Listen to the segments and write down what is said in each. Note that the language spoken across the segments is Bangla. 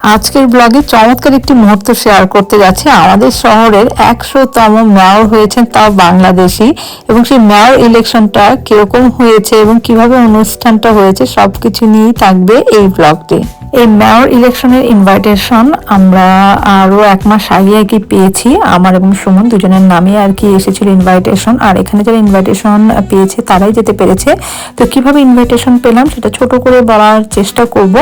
আজকের ব্লগে চমৎকার একটি মুহূর্ত শেয়ার করতে যাচ্ছি। আমাদের শহরের 100তম মেয়র হয়েছেন, তাও বাংলাদেশি, এবং সেই মেয়র ইলেকশনটা কিরকম হয়েছে এবং কিভাবে অনুষ্ঠানটা হয়েছে সবকিছু নিয়েই থাকবে এই ব্লগটি। এই মেয়র ইলেকশনের ইনভাইটেশন আমরা আরো 1 মাস আগে আর কি পেয়েছি। আমার এবং সুমন দুজনের নামে আর কি এসেছিল ইনভাইটেশন, আর এখানে যারা ইনভাইটেশন পেয়েছে তারাই যেতে পেরেছে। তো কিভাবে ইনভাইটেশন পেলাম সেটা ছোট করে বলার চেষ্টা করব।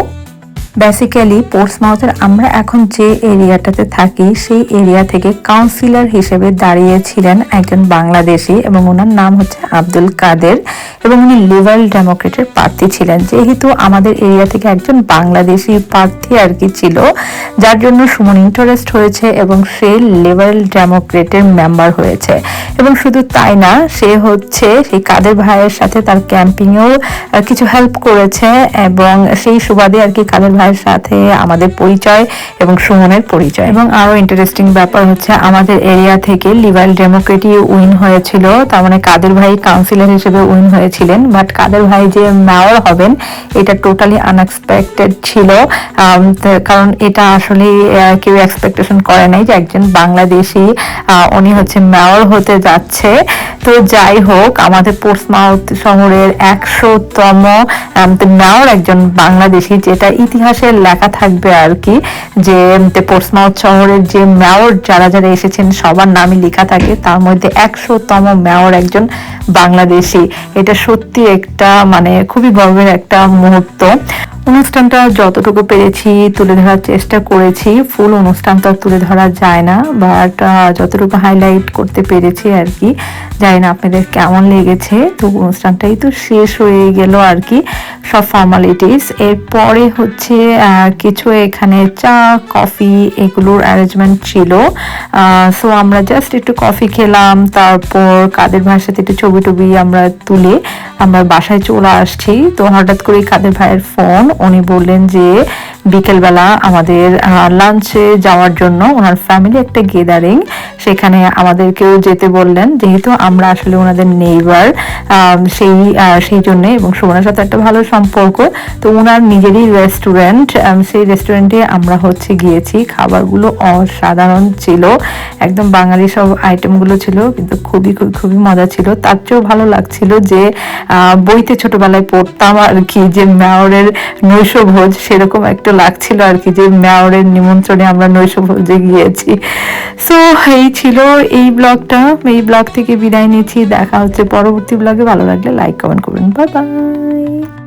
বেসিক্যালি পোর্টসমাউথের আমরা এখন যে এরিয়াটাতে থাকি সেই এরিয়া থেকে কাউন্সিলর হিসেবে দাঁড়িয়েছিলেন একজন বাংলাদেশি, এবং ওনার নাম হচ্ছে আব্দুল কাদের, এবং উনি লিবারেল ডেমোক্রেটের প্রার্থী ছিলেন। যেহেতু আমাদের এরিয়া থেকে একজন বাংলাদেশি প্রার্থী আর কি ছিল, যার জন্য সুমন ইন্টারেস্ট হয়েছে এবং সে লিবারেল ডেমোক্রেটের মেম্বার হয়েছে। এবং শুধু তাই না, সে হচ্ছে সেই কাদের ভাইয়ের সাথে তার ক্যাম্পিংয়েও কিছু হেল্প করেছে, এবং সেই সুবাদে আর কি কাদের ভাইয়ের সাথে আমাদের পরিচয় এবং সুমনের পরিচয়। এবং আরো ইন্টারেস্টিং ব্যাপার হচ্ছে আমাদের এরিয়া থেকে লিবারেল ডেমোক্রেটই উইন হয়েছিল, তার মানে কাদের ভাই কাউন্সিলর হিসেবে উইন হয়েছিলেন। বাট কাদের ভাই যে মেয়র হবেন এটা টোটালি আনএক্সপেক্টেড ছিল, কারণ এটা আসলে কেউ এক্সপেকটেশন করে নাই যে একজন বাংলাদেশি উনি হচ্ছে মেয়র হতে যাচ্ছে। তো যাই হোক, আমাদের পোর্টসমাউথ শহরের 100তম মেয়র একজন বাংলাদেশি, যেটা ইতিহাসে লেখা থাকবে আর কি, যে পোর্টসমাউথ শহরের যে মেয়র যারা যারা এসেছেন সবার নামই লেখা থাকে, তার মধ্যে 100তম মেয়র একজন বাংলাদেশি। এটা সত্যি একটা মানে খুবই গর্বের একটা মুহূর্ত। অনুষ্ঠানটা যতটুকু পেরেছি তুলে ধরার চেষ্টা করেছি। ফুল অনুষ্ঠান তো আর তুলে ধরা যায় না, বাট যতটুকু হাইলাইট করতে পেরেছি আর কি। জানি না আপনাদের কেমন লেগেছে। তো অনুষ্ঠানটাই তো শেষ হয়ে গেল আর কি, সব ফর্মালিটিস। এরপরে হচ্ছে কিছু এখানে চা কফি এগুলোর অ্যারেঞ্জমেন্ট ছিল। সো আমরা জাস্ট একটু কফি খেলাম, তারপর কাদের ভাইয়ের সাথে একটু ছবি টবি আমরা তুলে আমরা বাসায় চলে আসছি। তো হঠাৎ করে কাদের ভাইয়ের ফোন, উনি বললেন যে বিকেলবেলা আমাদের লাঞ্চে যাওয়ার জন্য, ওনার ফ্যামিলি একটা গেদারিং, সেখানে আমাদেরকেও যেতে বললেন, যেহেতু আমরা আসলে ওনাদের নেইবার সেই জন্য, এবং সুমনের সাথে একটা ভালো সম্পর্ক। তো ওনার নিজেরই রেস্টুরেন্ট, সেই রেস্টুরেন্টে আমরা হচ্ছে গিয়েছি। খাবারগুলো অসাধারণ ছিল, একদম বাঙালি সব আইটেমগুলো ছিল, কিন্তু খুবই খুবই খুবই মজা ছিল। তার চেয়েও ভালো লাগছিল যে বইতে ছোটবেলায় পড়তাম আর কি, যে মেয়রের নৈশভোজ, সেরকম একটা লাগছিল আর কি, যে মেয়রের নিমন্ত্রণে আমরা নৈশভোজে গিয়েছি। সো এই ছিল এই ব্লগটা। এই ব্লগ থেকে বিদায় নিচ্ছি, দেখা হচ্ছে পরবর্তী ব্লগে। ভালো লাগলে লাইক কমেন্ট করবেন। Bye bye.